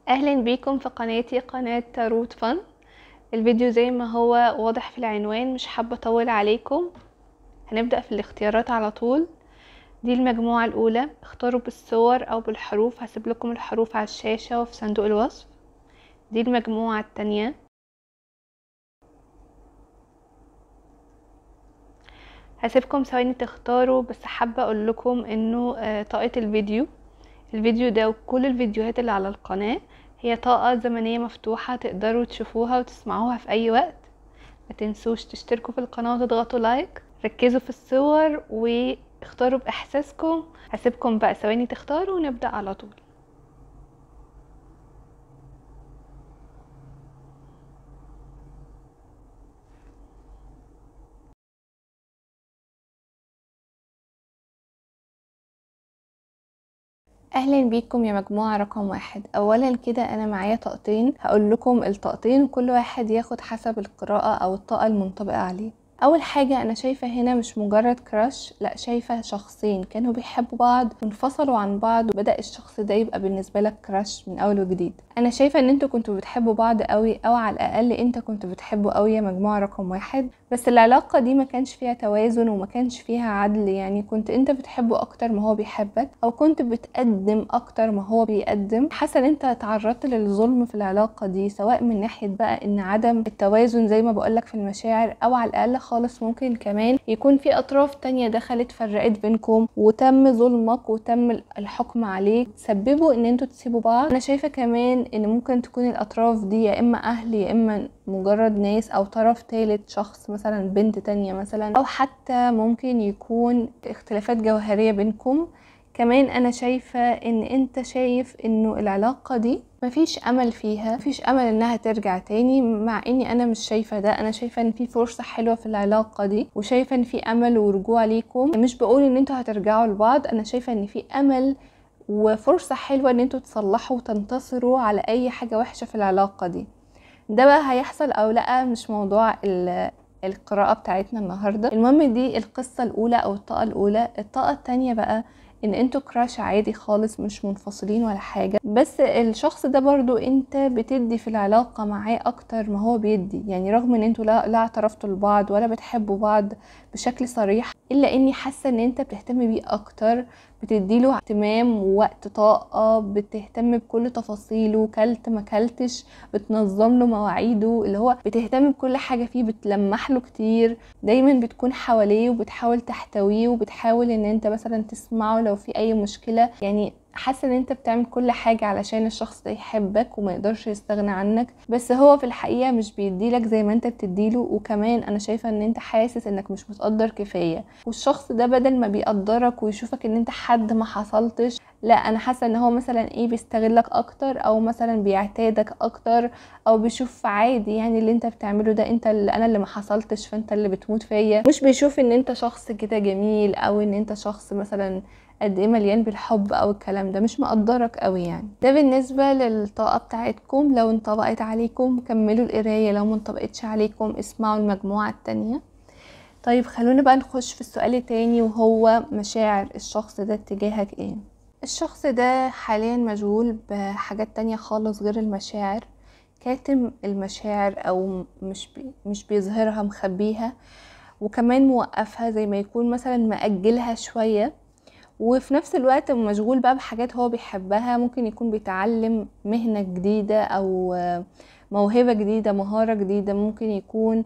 اهلا بيكم في قناتي قناة روت فن. الفيديو زي ما هو واضح في العنوان، مش حابة اطول عليكم. هنبدأ في الاختيارات على طول. دي المجموعة الاولى، اختاروا بالصور او بالحروف، هسيب لكم الحروف على الشاشة وفي صندوق الوصف. دي المجموعة التانية، هسيبكم ثواني تختاروا، بس حابة اقول لكم انه طاقة الفيديو ده وكل الفيديوهات اللي على القناة هي طاقة زمنية مفتوحة، تقدروا تشوفوها وتسمعوها في اي وقت. ما تنسوش تشتركوا في القناة وتضغطوا لايك. ركزوا في الصور واختاروا باحساسكم. هسيبكم بقى ثواني تختاروا ونبدأ على طول. اهلا بيكم يا مجموعة رقم واحد. اولا كده انا معايا طاقتين، هقول لكم الطاقتين وكل واحد ياخد حسب القراءة او الطاقة المنطبقة عليه. اول حاجة انا شايفة هنا مش مجرد كراش، لا، شايفة شخصين كانوا بيحبوا بعض وانفصلوا عن بعض وبدأ الشخص ده يبقى بالنسبة لك كراش من اول وجديد. انا شايفة ان انتوا كنتوا بتحبوا بعض قوي، او على الاقل انت كنت بتحبه قوي يا مجموعة رقم واحد، بس العلاقة دي ما كانش فيها توازن وما كانش فيها عدل. يعني كنت انت بتحبه اكتر ما هو بيحبك، او كنت بتقدم اكتر ما هو بيقدم. حاسة ان انت تعرضت للظلم في العلاقة دي، سواء من ناحية بقى ان عدم التوازن زي ما بقولك في المشاعر، او على الاقل خالص ممكن كمان يكون في اطراف تانية دخلت فرقت بينكم وتم ظلمك وتم الحكم عليك، سببوا ان انتوا تسيبوا بعض. انا شايفة كمان ان ممكن تكون الاطراف دي يا اما اهل يا اما مجرد ناس، او طرف ثالث شخص مثلا بنت تانية مثلا، او حتى ممكن يكون اختلافات جوهرية بينكم. كمان انا شايفة ان انت شايف انه العلاقة دي مفيش امل فيها، مفيش امل انها ترجع تاني، مع اني انا مش شايفة ده. انا شايفة ان في فرصة حلوة في العلاقة دي، وشايفة ان في امل ورجوع ليكم. مش بقول ان انتوا هترجعوا لبعض، انا شايفة ان في امل وفرصة حلوة ان انتوا تصلحوا وتنتصروا على اي حاجة وحشة في العلاقة دي. ده بقى هيحصل او لا مش موضوع القراءة بتاعتنا النهاردة. المهم دي القصة الاولى او الطاقة الاولى. الطاقة التانية بقى ان انتوا كراش عادي خالص، مش منفصلين ولا حاجة، بس الشخص ده برضو انت بتدي في العلاقة معاه اكتر ما هو بيدي. يعني رغم ان انتوا لا اعترفتوا لبعض ولا بتحبوا بعض بشكل صريح، الا اني حاسة ان انت بتهتم بيه اكتر، بتديله اهتمام ووقت، طاقة، بتهتم بكل تفاصيله، كلت ما كلتش، بتنظم له مواعيده، اللي هو بتهتم بكل حاجة فيه، بتلمح له كتير، دايما بتكون حواليه وبتحاول تحتويه، وبتحاول ان انت مثلا تسمعه لو في اي مشكلة. يعني حاسه ان انت بتعمل كل حاجه علشان الشخص ده يحبك وما يقدرش يستغنى عنك، بس هو في الحقيقه مش بيديلك زي ما انت بتديله. وكمان انا شايفه ان انت حاسس انك مش متقدر كفايه، والشخص ده بدل ما بيقدرك ويشوفك ان انت حد ما حصلتش، لا، انا حاسه ان هو مثلا بيستغلك اكتر، او مثلا بيعتادك اكتر، او بيشوف عادي يعني اللي انت بتعمله ده، انت اللي انا اللي ما حصلتش فانت اللي بتموت فيا. مش بيشوف ان انت شخص كده جميل، او ان انت شخص مثلا قد ايه مليان بالحب او الكلام ده، مش مقدرك قوي. يعني ده بالنسبه للطاقه بتاعتكم. لو انطبقت عليكم كملوا القرايه، لو ما انطبقتش عليكم اسمعوا المجموعه التانية. طيب خلونا بقى نخش في السؤال التاني، وهو مشاعر الشخص ده تجاهك ايه؟ الشخص ده حاليا مشغول بحاجات تانية خالص غير المشاعر، كاتم المشاعر، او مش بيظهرها، مخبيها، وكمان موقفها، زي ما يكون مثلا مأجلها شوية. وفي نفس الوقت مشغول بقى بحاجات هو بيحبها، ممكن يكون بيتعلم مهنة جديدة، او موهبة جديدة، مهارة جديدة. ممكن يكون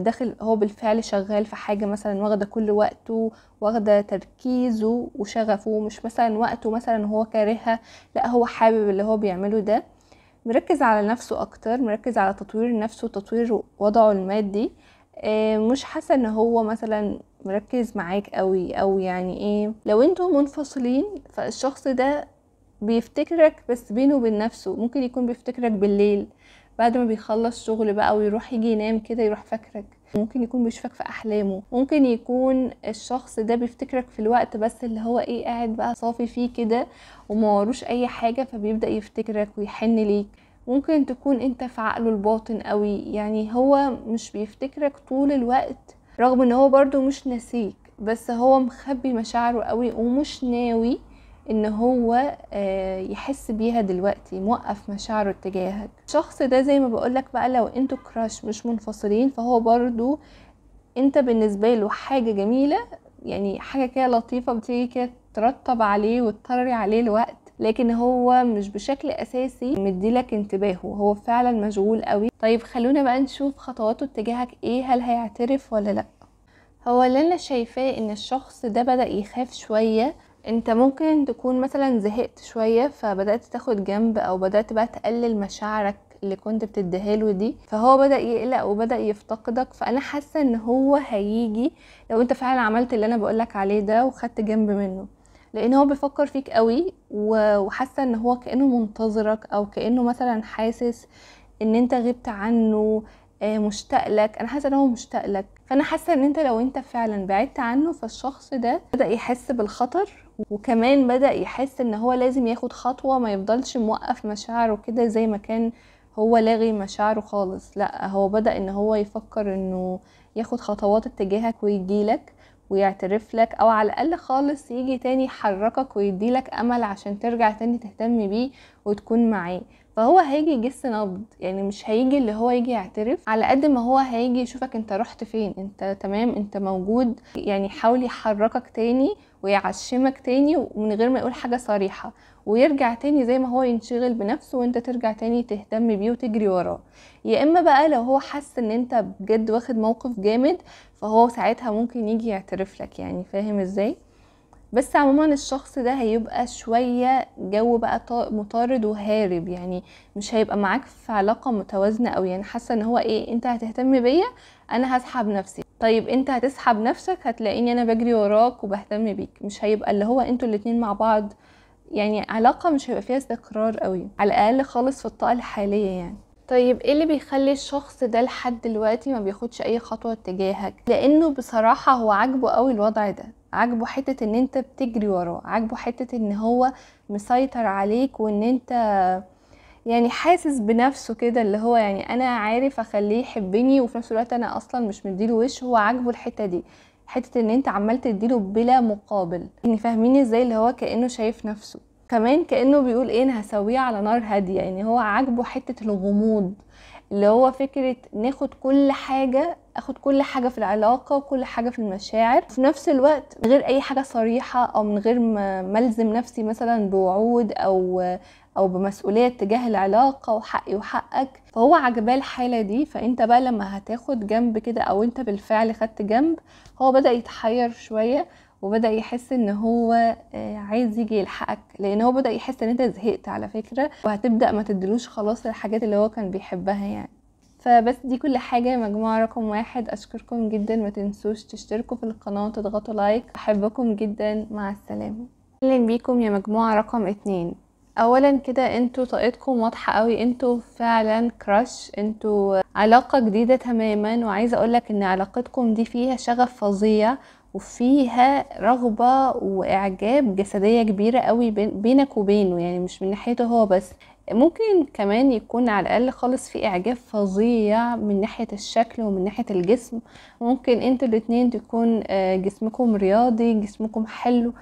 داخل هو بالفعل شغال في حاجة مثلا واخدة كل وقته، واخدة تركيزه وشغفه، مش مثلا وقته مثلا هو كارهها، لا، هو حابب اللي هو بيعمله ده. مركز على نفسه اكتر، مركز على تطوير نفسه، تطوير وضعه المادي. مش حاسه ان هو مثلا مركز معاك قوي، او يعني لو انتوا منفصلين فالشخص ده بيفتكرك بس بينه وبين نفسه. ممكن يكون بيفتكرك بالليل بعد ما بيخلص شغل بقى ويروح يجي ينام كده، يروح فاكرك. ممكن يكون بيشوفك في احلامه. ممكن يكون الشخص ده بيفتكرك في الوقت بس اللي هو قاعد بقى صافي فيه كده وما وروش اي حاجة، فبيبدأ يفتكرك ويحن ليك. ممكن تكون انت في عقله الباطن قوي، يعني هو مش بيفتكرك طول الوقت، رغم ان هو برضو مش ناسيك، بس هو مخبي مشاعره قوي ومش ناوي ان هو يحس بيها دلوقتي، موقف مشاعره اتجاهك. الشخص ده زي ما بقولك بقى، لو انتوا كراش مش منفصلين، فهو برضو انت بالنسبة له حاجة جميلة، يعني حاجة كده لطيفة بتيجي كده ترتب عليه وتطري عليه الوقت، لكن هو مش بشكل اساسي مديلك انتباهه، هو فعلا مشغول قوي. طيب خلونا بقى نشوف خطواته اتجاهك ايه، هل هيعترف ولا لا؟ هو اللي انا شايفاه ان الشخص ده بدأ يخاف شوية. انت ممكن تكون مثلا زهقت شوية فبدأت تاخد جنب، او بدأت بقى تقلل مشاعرك اللي كنت بتديهاله دي، فهو بدأ يقلق وبدأ يفتقدك. فانا حاسة ان هو هيجي لو انت فعلا عملت اللي انا بقولك عليه ده وخدت جنب منه، لان هو بيفكر فيك قوي، وحاسة ان هو كأنه منتظرك، او كأنه مثلا حاسس ان انت غبت عنه، مشتاق لك. انا حاسه ان هو مشتاق لك، فانا حاسه ان انت لو انت فعلا بعدت عنه، فالشخص ده بدأ يحس بالخطر، وكمان بدأ يحس ان هو لازم ياخد خطوه، ما يفضلش موقف مشاعره كده زي ما كان هو لاغي مشاعره خالص. لا، هو بدأ ان هو يفكر انه ياخد خطوات اتجاهك ويجيلك ويعترف لك، او على الاقل خالص يجي تاني يحركك ويديلك امل عشان ترجع تاني تهتم بيه وتكون معاه. فهو هيجي يجس نبض، يعني مش هيجي اللي هو يجي يعترف، على قد ما هو هيجي يشوفك انت رحت فين، انت تمام، انت موجود، يعني يحاول يحركك تاني ويعشمك تاني ومن غير ما يقول حاجة صريحة، ويرجع تاني زي ما هو ينشغل بنفسه وانت ترجع تاني تهتم بيه وتجري وراه. يا اما بقى لو هو حس ان انت بجد واخد موقف جامد، فهو ساعتها ممكن يجي يعترف لك، يعني فاهم ازاي؟ بس عموما الشخص ده هيبقى شوية جو بقى مطارد وهارب، يعني مش هيبقى معاك في علاقة متوازنة قوي. يعني حاسة ان هو ايه، انت هتهتم بيا انا هسحب نفسي، طيب انت هتسحب نفسك هتلاقيني انا بجري وراك وبهتم بيك. مش هيبقى اللي هو انتوا الاتنين مع بعض، يعني علاقة مش هيبقى فيها استقرار قوي، على الاقل خالص في الطاقة الحالية يعني. طيب ايه اللي بيخلي الشخص ده لحد دلوقتي ما بياخدش اي خطوة اتجاهك؟ لانه بصراحة هو عاجبه قوي الوضع ده، عاجبه حتة ان انت بتجري وراه، عاجبه حتة ان هو مسيطر عليك، وان انت يعني حاسس بنفسه كده، اللي هو يعني انا عارف اخليه يحبني وفي نفس الوقت انا اصلا مش مديله وش. هو عاجبه الحتة دي، حتة ان انت عمال تديله بلا مقابل، يعني فاهميني ازاي؟ اللي هو كأنه شايف نفسه، كمان كأنه بيقول ايه، انا هسويه على نار هادية. يعني هو عاجبه حتة الغموض، اللي هو فكرة ناخد كل حاجة، اخد كل حاجة في العلاقة وكل حاجة في المشاعر في نفس الوقت، من غير اي حاجة صريحة، او من غير ما ملزم نفسي مثلا بوعود او بمسؤولية تجاه العلاقة وحقي وحقك. فهو عجباه الحالة دي. فانت بقى لما هتاخد جنب كده، او انت بالفعل خدت جنب، هو بدأ يتحير شوية، وبدأ يحس ان هو عايز يجي يلحقك، لان هو بدأ يحس ان انت زهقت على فكرة، وهتبدأ ما تدلوش خلاص الحاجات اللي هو كان بيحبها يعني. فبس دي كل حاجة، مجموعة رقم 1. اشكركم جدا، ما تنسوش تشتركوا في القناة وتضغطوا لايك، احبكم جدا، مع السلامة. اهلا بيكم يا مجموعة رقم 2. اولا كده انتوا طاقتكم واضحة قوي، انتوا فعلا كراش، انتوا علاقة جديدة تماما، وعايزة اقولك ان علاقتكم دي فيها شغف فظيع، وفيها رغبة واعجاب جسدية كبيرة قوي بينك وبينه، يعني مش من ناحيته هو بس، ممكن كمان يكون على الاقل خالص في اعجاب فظيع من ناحية الشكل ومن ناحية الجسم. ممكن انتوا الاتنين تكون جسمكم رياضي، جسمكم حلو،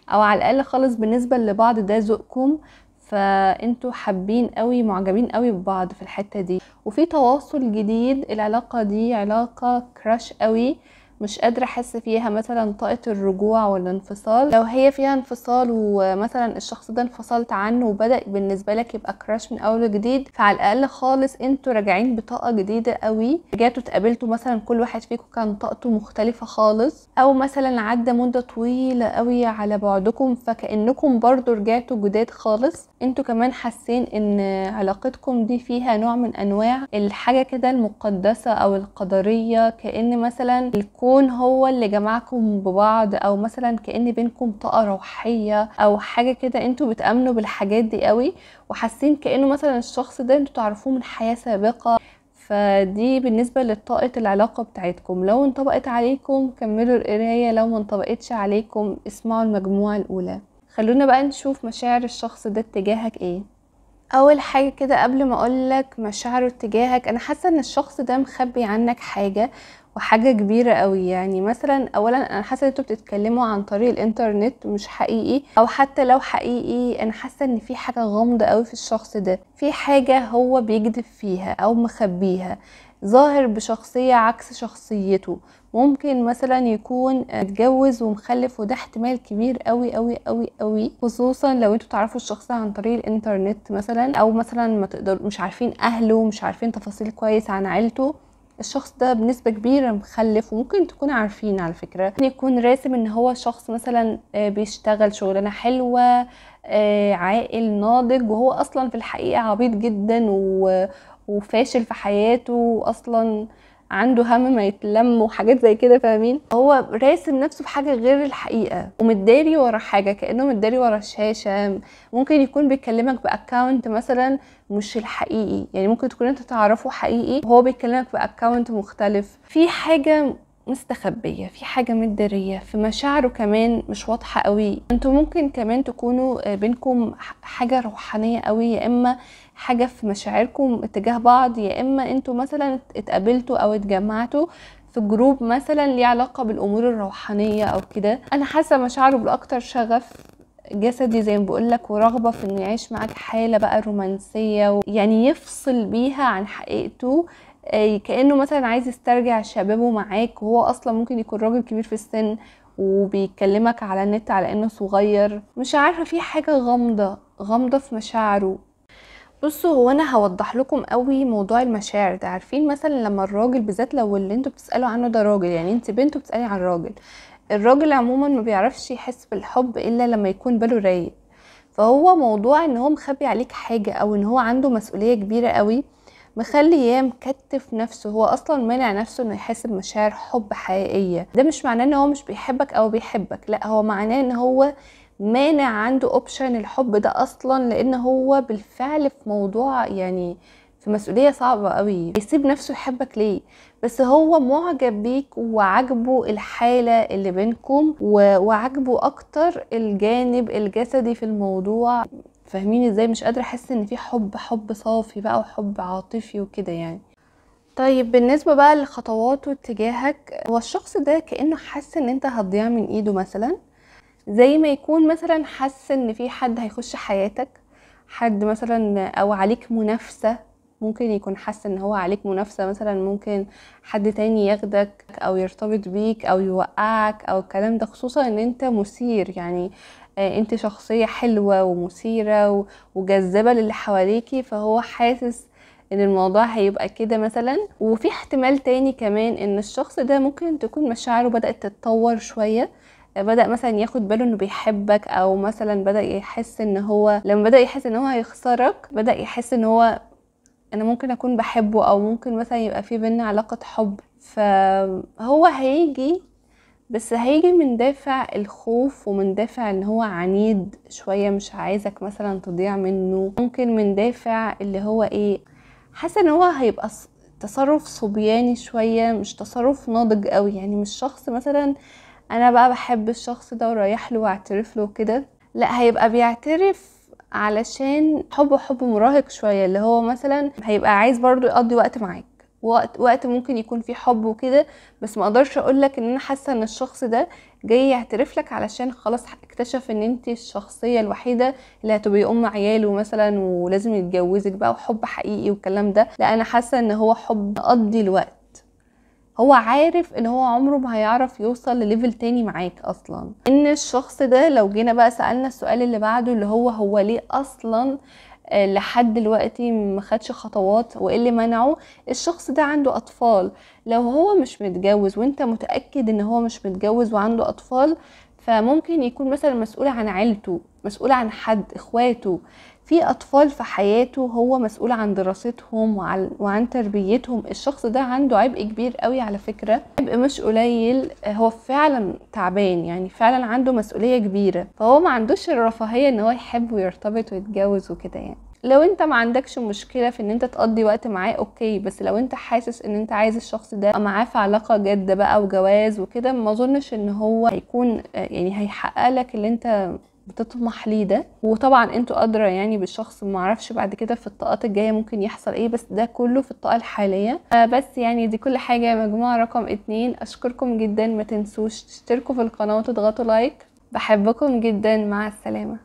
او على الاقل خالص بالنسبة لبعض ده ذوقكم، فانتوا حابين قوي، معجبين قوي ببعض في الحتة دي، وفي تواصل جديد. العلاقة دي علاقة كراش قوي، مش قادرة احس فيها مثلا طاقة الرجوع ولا انفصال. لو هي فيها انفصال ومثلا الشخص ده انفصلت عنه وبدأ بالنسبة لك يبقى كراش من اول وجديد، فعلى الاقل خالص انتوا راجعين بطاقة جديدة قوي، رجعتوا اتقابلتوا مثلا كل واحد فيكم كان طاقته مختلفة خالص، او مثلا عدى مدة طويلة قوي على بعدكم، فكأنكم برضو رجعتوا جداد خالص. انتوا كمان حاسين ان علاقتكم دي فيها نوع من انواع الحاجة كده المقدسة او القدرية، كأن مثلا الكون هو اللي جمعكم ببعض، او مثلا كأن بينكم طاقة روحية او حاجة كده. انتوا بتأمنوا بالحاجات دي قوي، وحاسين كأنه مثلا الشخص ده انتوا تعرفوه من حياة سابقة. فدي بالنسبة لطاقة العلاقة بتاعتكم. لو انطبقت عليكم كملوا القراية، لو ما انطبقتش عليكم اسمعوا المجموعة الأولى. خلونا بقى نشوف مشاعر الشخص ده اتجاهك ايه. اول حاجة كده قبل ما اقولك مشاعره اتجاهك، انا حاسة ان الشخص ده مخبي عنك حاجة، وحاجة كبيرة قوي. يعني مثلا اولا انا حاسة ان انتوا بتتكلموا عن طريق الانترنت مش حقيقي، او حتى لو حقيقي انا حاسة ان في حاجة غامضة قوي في الشخص ده، في حاجة هو بيكذب فيها او مخبيها، ظاهر بشخصية عكس شخصيته. ممكن مثلا يكون متجوز ومخلف، وده احتمال كبير قوي قوي قوي قوي، خصوصا لو انتوا تعرفوا الشخص عن طريق الانترنت مثلا، او مثلا ما تقدر مش عارفين اهله، مش عارفين تفاصيل كويس عن عيلته. الشخص ده بنسبة كبيرة مخلف، وممكن تكون عارفين على فكرة. ممكن يكون راسم ان هو شخص مثلا بيشتغل شغلانة حلوة، عاقل ناضج، وهو اصلا في الحقيقة عبيط جدا وفاشل في حياته، واصلا عنده هم ما يتلم وحاجات زي كده، فاهمين؟ هو راسم نفسه بحاجة غير الحقيقة، ومتداري ورا حاجة، كأنه متداري ورا الشاشة. ممكن يكون بيكلمك بأكاونت مثلا مش الحقيقي، يعني ممكن تكون انت تعرفه حقيقي وهو بيكلمك بأكاونت مختلف. في حاجة مستخبية، في حاجة متدارية في مشاعره كمان مش واضحة قوي. انتوا ممكن كمان تكونوا بينكم حاجة روحانية قوي، يا اما حاجة في مشاعركم اتجاه بعض، يا اما انتوا مثلا اتقابلتوا او اتجمعتوا في جروب مثلا ليه علاقة بالامور الروحانية او كده. انا حاسة مشاعره بالاكتر شغف جسدي زي ما بقولك، ورغبة في انه يعيش معاك حالة بقى رومانسية، يعني يفصل بيها عن حقيقته، كأنه مثلا عايز يسترجع شبابه معاك، وهو اصلا ممكن يكون راجل كبير في السن وبيكلمك على النت على انه صغير. مش عارفة، في حاجة غامضة في مشاعره. بصوا، هو انا هوضح لكم قوي موضوع المشاعر ده. عارفين مثلا لما الراجل، بالذات لو اللي انتوا بتسألوا عنه ده راجل، يعني انت بنت بتسألي عن راجل، الراجل عموما ما بيعرفش يحس بالحب الا لما يكون باله رايق. فهو موضوع ان هو مخبي عليك حاجة، او ان هو عنده مسؤولية كبيرة قوي مخليه مكتف نفسه، هو اصلا مانع نفسه انه يحس بمشاعر حب حقيقية. ده مش معناه ان هو مش بيحبك او بيحبك، لا، هو معناه ان هو مانع عنده اوبشن الحب ده اصلا، لان هو بالفعل في موضوع، يعني في مسؤولية صعبة قوي. يسيب نفسه يحبك ليه؟ بس هو معجب بيك وعجبه الحالة اللي بينكم، وعجبه اكتر الجانب الجسدي في الموضوع. فاهمين ازاي؟ مش قادرة احس ان في حب صافي بقى وحب عاطفي وكده يعني. طيب بالنسبة بقى لخطواته اتجاهك، هو الشخص ده كأنه حاسس ان انت هتضيع من ايده مثلا، زي ما يكون مثلا حاسس ان في حد هيخش حياتك، حد مثلا، او عليك منافسة. ممكن يكون حاسس ان هو عليك منافسة، مثلا ممكن حد تاني ياخدك او يرتبط بيك او يوقعك او الكلام ده، خصوصا ان انت مثير، يعني انت شخصية حلوة ومثيرة وجذابة للي حواليكي، فهو حاسس ان الموضوع هيبقى كده مثلا. وفي احتمال تاني كمان ان الشخص ده ممكن تكون مشاعره بدأت تتطور شوية، بدأ مثلا ياخد باله انه بيحبك، او مثلا بدأ يحس ان هو، لما بدأ يحس ان هو هيخسرك، بدأ يحس ان هو انا ممكن اكون بحبه، او ممكن مثلا يبقى في بينا علاقة حب. فهو هيجي، بس هيجي من دافع الخوف، ومن دافع ان هو عنيد شوية، مش عايزك مثلا تضيع منه. ممكن من دافع اللي هو ايه، حاسة ان هو هيبقى تصرف صبياني شوية، مش تصرف ناضج قوي. يعني مش شخص مثلا انا بقى بحب الشخص ده ورايح له واعترف له كده، لا، هيبقى بيعترف علشان حب مراهق شوية، اللي هو مثلا هيبقى عايز برضو يقضي وقت معاك، وقت ممكن يكون فيه حب وكده. بس ما اقدرش اقولك ان انا حاسة ان الشخص ده جاي يعترف لك علشان خلاص اكتشف ان انت الشخصية الوحيدة اللي هتبقي ام عياله مثلا، ولازم يتجوزك بقى، وحب حقيقي والكلام ده. لا، انا حاسة ان هو حب قضي الوقت. هو عارف ان هو عمره ما هيعرف يوصل لليفل تاني معاك اصلا. ان الشخص ده لو جينا بقى سألنا السؤال اللي بعده، اللي هو ليه اصلا لحد دلوقتي ما خدش خطوات، وايه اللي منعه؟ الشخص ده عنده اطفال. لو هو مش متجوز وانت متأكد ان هو مش متجوز وعنده اطفال، فممكن يكون مثلا مسؤول عن عيلته، مسؤول عن حد اخواته، في اطفال في حياته، هو مسؤول عن دراستهم وعن تربيتهم. الشخص ده عنده عبء كبير قوي على فكرة، عبء مش قليل. هو فعلا تعبان، يعني فعلا عنده مسؤولية كبيرة، فهو ما عندوش الرفاهية ان هو يحب ويرتبط ويتجوز وكده يعني. لو انت ما عندكش مشكلة في ان انت تقضي وقت معاه، اوكي، بس لو انت حاسس ان انت عايز الشخص ده معاه في علاقة جادة بقى وجواز وكده، ما اظنش ان هو هيكون يعني هيحقق لك اللي انت بتطمح ليه ده. وطبعا انتوا ادرى يعني بالشخص، معرفش بعد كده في الطاقات الجايه ممكن يحصل ايه، بس ده كله في الطاقه الحاليه. بس يعني دي كل حاجه يا مجموعه رقم 2. اشكركم جدا، ما تنسوش تشتركوا في القناه وتضغطوا لايك. بحبكم جدا، مع السلامه.